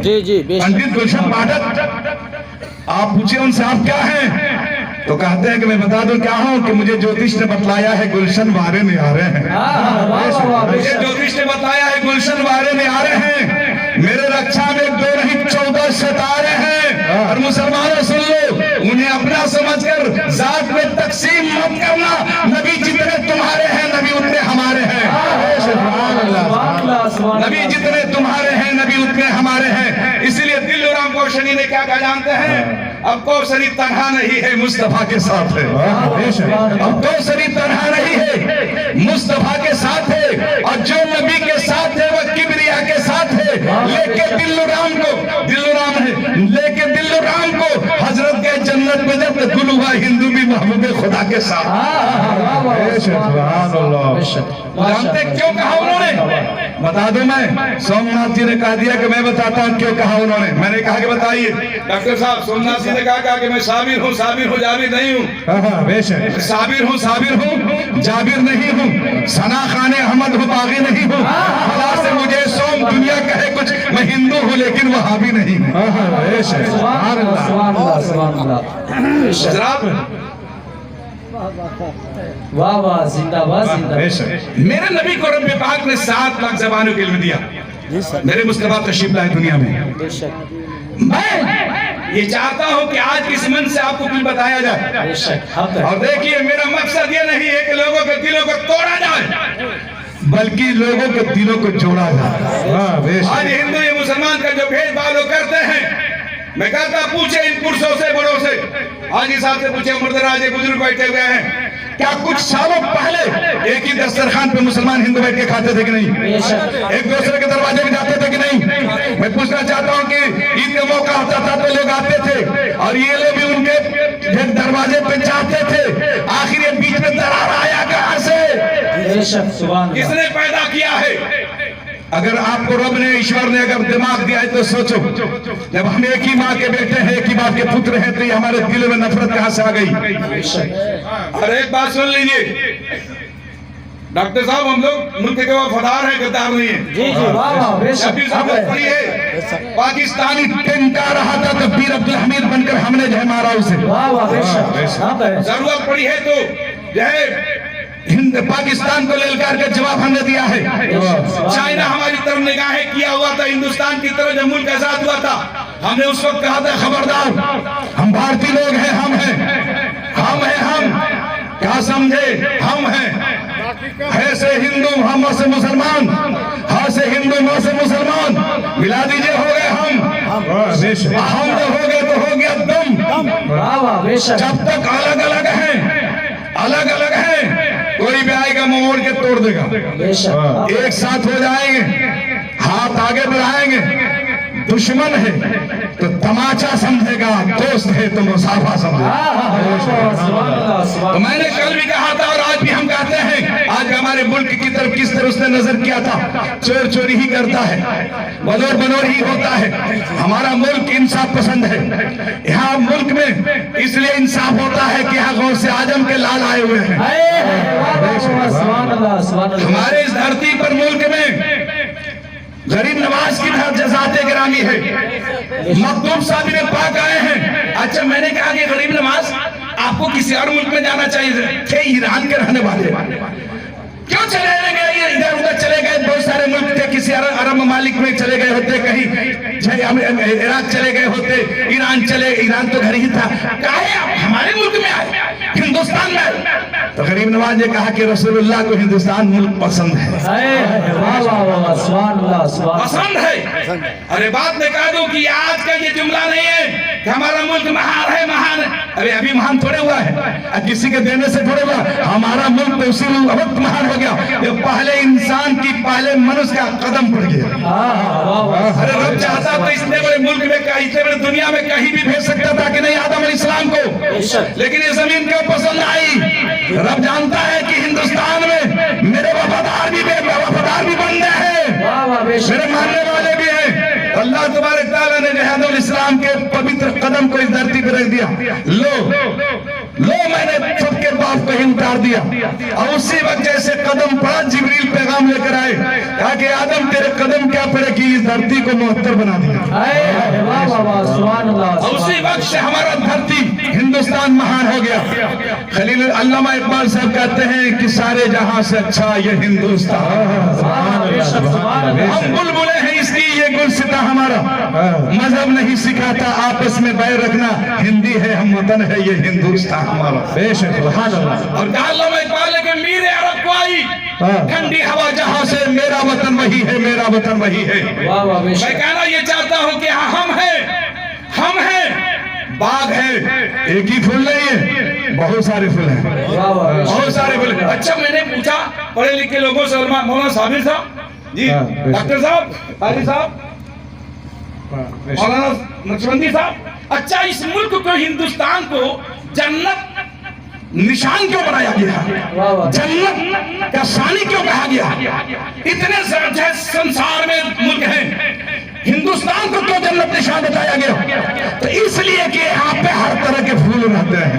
जी जी पंडित गुलशन पाठक, आप पूछे उनसे आप क्या हैं, तो कहते हैं कि मैं बता दूं क्या हूं, कि मुझे ज्योतिष ने बतलाया है गुलशन वारे में आ रहे हैं। मुझे ज्योतिष ने बताया है गुलशन वारे में आ रहे हैं। मेरे रक्षा में 2 नहीं 14 सितारे हैं। और मुसलमानों सुन लो, उन्हें अपना समझकर जात में तकसीम मत करना। नबी जितने तुम्हारे हैं नबी उतने हमारे हैं। नबी जितने तुम्हारे हैं नबी उतने हमारे हैं। इसीलिए दिल्लू राम कौशनी ने क्या कहा जानते हैं, अब कौशनी तन्हा नहीं है, मुस्तफा के साथ है। अब कौशनी तन्हा नहीं है, मुस्तफा के साथ है। और जो नबी के साथ है वह किबरिया के साथ है। लेके दिल्लू राम है, लेके दिल्लू राम को हजरत के जन्नत में जब गुल हुआ हिंदू भी महबूब खुदा के साथ। जानते क्यों कहा उन्होंने, बता दूं मैं, सोमनाथ जी ने कहा दिया कि मैं बताता हूं क्यों कहा उन्होंने। मैंने कहा कि बताइए डॉक्टर साहब, सोमनाथ जी ने कहा कि मैं साबिर हूँ जाबिर नहीं हूँ। साबिर हूँ जाबिर नहीं हूँ, सना खाने अहमद हूँ बागी नहीं हूँ। खुदा से मुझे सोम दुनिया कहे कुछ, मैं हिंदू हूँ लेकिन वहाबी नहीं हूँ। वाह वाह, जिंदाबाद जिंदाबाद। मेरे नबी को रब्बे पाक ने 7 लाख ज़बानों के इल्म दिया। मेरे मुस्तफा तशरीफ लाए दुनिया में। मैं ये चाहता हूं कि आज इस मन से आपको कुछ बताया जाए। और देखिए, मेरा मकसद ये नहीं है कि लोगों के दिलों को तोड़ा जाए, बल्कि लोगों के दिलों को जोड़ा जाए। आज हिंदू या मुसलमान का जो भेदभाव लोग करते हैं, मैं कहता पूछे इन पुरुषों से बड़ों से, आज हिसाब से पूछे मुर्दराज बुजुर्ग बैठे हुए हैं, क्या कुछ सालों पहले एक ही दस्तरखान पे मुसलमान हिंदू बैठ के खाते थे कि नहीं? एक दूसरे के दरवाजे में जाते थे कि नहीं? मैं पूछना चाहता हूँ कि ईद का मौका होता था तो लोग आते थे और ये लोग भी उनके दरवाजे पे जाते थे। आखिर ये बीच में दरार आया कहां से? किसने पैदा किया है? अगर आपको रब ने, ईश्वर ने अगर दिमाग दिया है तो सोचो, जब हम एक ही माँ के बेटे हैं, एक ही बाप के पुत्र हैं, तो ये हमारे दिल में नफरत कहां से आ गई? और एक बात सुन लीजिए डॉक्टर साहब, हम लोग मुल्क के वफादार हैं, गद्दार नहीं है। जी जी, वाह वाह, जरूरत पड़ी है, पाकिस्तानी टिंका रहा था तो पीर अब्दुल हमीद बनकर हमने जय मारा उसे। जरूरत पड़ी है तो जय हिंद पाकिस्तान को ललकार का जवाब हमने दिया है। चाइना हमारी तरफ निगाहें किया हुआ था, हिंदुस्तान की तरफ जब मुल्क आजाद हुआ था, हमने उस वक्त कहा था खबरदार, हम भारतीय लोग हैं, हम क्या समझे, हम हैं, है से हिंदू हम से मुसलमान, हा से हिंदू माँ से मुसलमान, मिला दीजिए, हो गए हम जो हो गए तो हो गया दम। जब तक अलग अलग हैं, कोई भी आएगा मोड़ के तोड़ देगा। एक साथ हो जाएंगे, हाथ आगे बढ़ाएंगे, दुश्मन है तो तमाचा समझेगा, दोस्त है तो मुसाफा समझेगा। तो मैंने कल भी कहा था और आज भी हम कहते हैं, आज हमारे मुल्क की तरफ किस तरह उसने नजर किया था, चोर चोरी ही करता है, बनोर ही होता है। हमारा मुल्क इंसाफ पसंद है। यहाँ मुल्क में इसलिए इंसाफ होता है कि यहाँ गौसे आजम के लाल आए हुए हैं। हमारे इस धरती पर मुल्क में गरीब नवाज की जाते गिरामी है, मखदूम साहब ने पाक आए हैं। अच्छा, मैंने कहा कि गरीब नवाज आपको किसी और मुल्क में जाना चाहिए थे, ईरान के रहने वाले क्यों चले गए? इधर उधर चले गए, बहुत सारे मुल्क थे, किसी अरब ममालिक में चले गए होते, कहीं इराक चले गए होते, ईरान तो घर ही था, काहे आप हमारे मुल्क में आए, हिंदुस्तान में आए? तो गरीब नवाज ने कहा कि रसूलुल्लाह को हिंदुस्तान मुल्क पसंद है। पसंद है। अरे बात मैं कह दूं कि आज का ये जुमला नहीं है कि हमारा मुल्क महान है, महान है। अरे अभी महान थोड़े हुआ है, किसी के देने से थोड़े हुआ। हमारा मुल्क तो उसी वक्त महान हो गया जब पहले इंसान की, पहले मनुष्य का कदम पड़ गया। अरे रब चाहता तो इतने बड़े मुल्क में, इतने बड़े दुनिया में कहीं भी भेज सकता था कि नहीं आदम अलैहिस्सलाम को, लेकिन ये जमीन क्यों पसंद आई? रब जानता है कि हिंदुस्तान में मेरे वफादार भी बंदे हैं, मेरे मानने वाले भी हैं। अल्लाह तबारक तआला ने जहादुल इस्लाम के पवित्र कदम को इस धरती पर रख दिया। लो मैंने सबके बाप कहीं उतार दिया, और उसी वक्त जैसे कदम पड़ा, जिब्रील पैगाम लेकर आए, कहा कि आदम तेरे कदम क्या पड़े कि धरती को मुअत्तर बना दिया। वाह वाह वाह, सुभान अल्लाह। उसी वक्त से हमारा धरती हिंदुस्तान महान हो गया। खलील अल्लामा इकबाल साहब कहते हैं कि सारे जहां से अच्छा ये हिंदुस्तान। हम बुलबुले हैं इसकी ये गुलसिता हमारा। मजहब नहीं सिखाता आपस में बैर रखना, हिंदी है हम वतन है ये हिंदुस्तान हमारा। बेशक सुभान अल्लाह। और अल्लामा इकबाल के मीर अरब को आई ठंडी हवा जहां से, मेरा वतन वही है, मेरा वतन वही है। वाह वाह, मैं कहना ये चाहता हूं कि हम हैं, बाग है, एक ही फूल नहीं है, बहुत सारे फूल हैं, बहुत सारे फूल। अच्छा मैंने पूछा पढ़े लिखे लोगों से, मौलाना साबिर साहब जी, डॉक्टर साहब, काजी साहब, मौलाना नक्शबंदी साहब, अच्छा इस मुल्क को, हिंदुस्तान को जन्नत निशान क्यों बनाया गया? जन्नत का सानी क्यों कहा गया? इतने संसार में मुल्क हैं, हिंदुस्तान को क्यों जन्नत निशान बताया गया? तो इसलिए कि यहाँ पे हर तरह के फूल रहते हैं।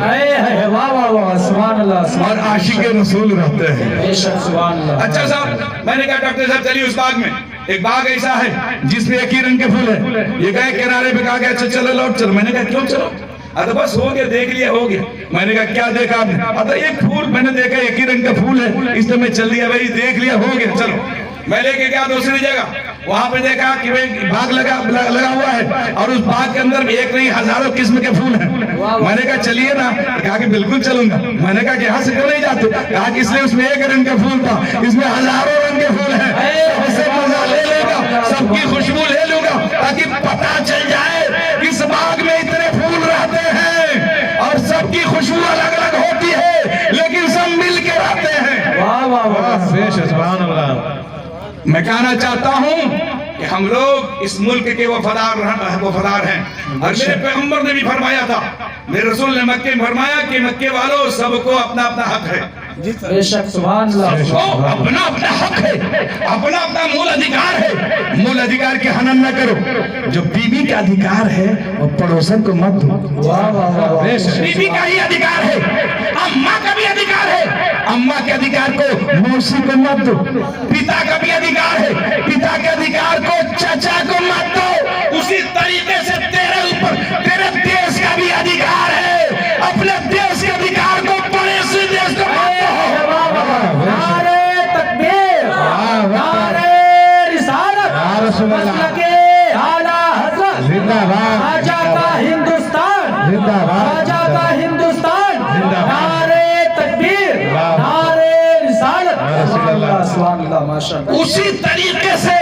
वाह वाह वाह, सुभान अल्लाह। और आशिक़े रसूल रहते हैं। बेशक, सुभान अल्लाह। अच्छा साहब, मैंने कहा डॉक्टर साहब चलिए उस बाग में, एक बाग ऐसा है जिसमें एक ही रंग के फूल है। ये गए किनारे पे, कहा गया अच्छा चलो लौट चलो। मैंने कहा क्यों चलो? अरे बस हो गया, देख लिया, हो गया। मैंने कहा क्या देखा आपने? अरे एक फूल मैंने देखा, एक ही रंग का फूल है, इसलिए मैं चल दिया, भाई देख लिया, हो गया चलो। मैं लेके गया दूसरी जगह, वहां पे देखा कि भाई बाग लगा हुआ है और उस बाग के अंदर एक नहीं हजारों किस्म के फूल हैं। मैंने कहा चलिए ना, कहा कि बिल्कुल चलूंगा। मैंने कहा कि यहाँ से क्यों नहीं जाते? कहा कि इसलिए उसमें एक रंग का फूल था, इसमें हजारों रंग के फूल हैं, सबसे मजा ले लूंगा, सबकी खुशबू ले लूंगा, ताकि पता चल जाए इस बाग में इतने फूल रहते हैं और सबकी खुशबू अलग अलग होती है, लेकिन सब मिल के रहते हैं। वाह वाह वाह, सुभान अल्लाह। मैं कहना चाहता हूं कि हम लोग इस मुल्क के वफादार हैं। और मेरे पैगंबर ने भी फरमाया था, मेरे रसूल ने मक्के में फरमाया कि मक्के वालों सबको अपना अपना हक है। बेशक, सुभान अल्लाह। अपना अपना हक है, अपना अपना मूल अधिकार है। मूल अधिकार के हनन न करो। जो बीवी का अधिकार है वो पड़ोसन को मत दो। वाह वाह वाह, बीवी का ही अधिकार है, अम्मा का भी अधिकार है, अम्मा के अधिकार को मौसी को मत दो। पिता का भी अधिकार है, पिता के अधिकार को चाचा को मत दो। उसी तरीके से तेरे ऊपर तेरे देश का भी अधिकार है, अपने देश के अधिकार को पड़ोसी देश को मत दो। नारे तकबीर, नारे रिसालत, मसलके आला हज़रत, राजा का हिंदुस्तान, राजा का हिंदुस्तान, नारे तकबीर, नारे रिसालत, सुभान अल्लाह, माशाअल्लाह। उसी तरीके से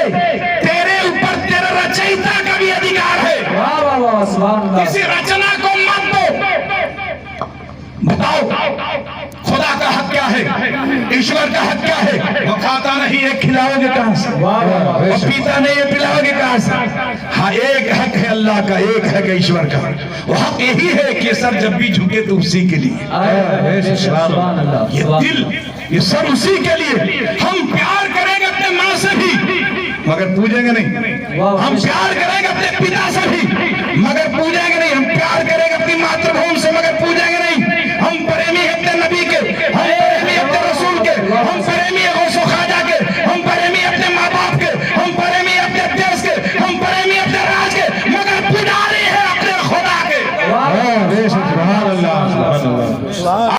तेरे ऊपर तेरे रचयिता का भी अधिकार है। वाह वाह वाह, सुभान अल्लाह। किसी रचना को मत दो। बताओ खुदा का हक क्या है, ईश्वर का हक क्या है? वो खाता नहीं है, खिलाओगे कहां से? वो पीता नहीं है, पिलाओगे कहां से? हाँ, एक हक है अल्लाह का, एक हक है ईश्वर का। वो हक यही है कि सर जब भी झुके तो उसी के लिए, ये दिल, ये सर उसी के लिए। हम प्यार करेंगे अपने माँ से भी मगर पूजेंगे नहीं। हम प्यार करेंगे अपने पिता से भी मगर पूजेंगे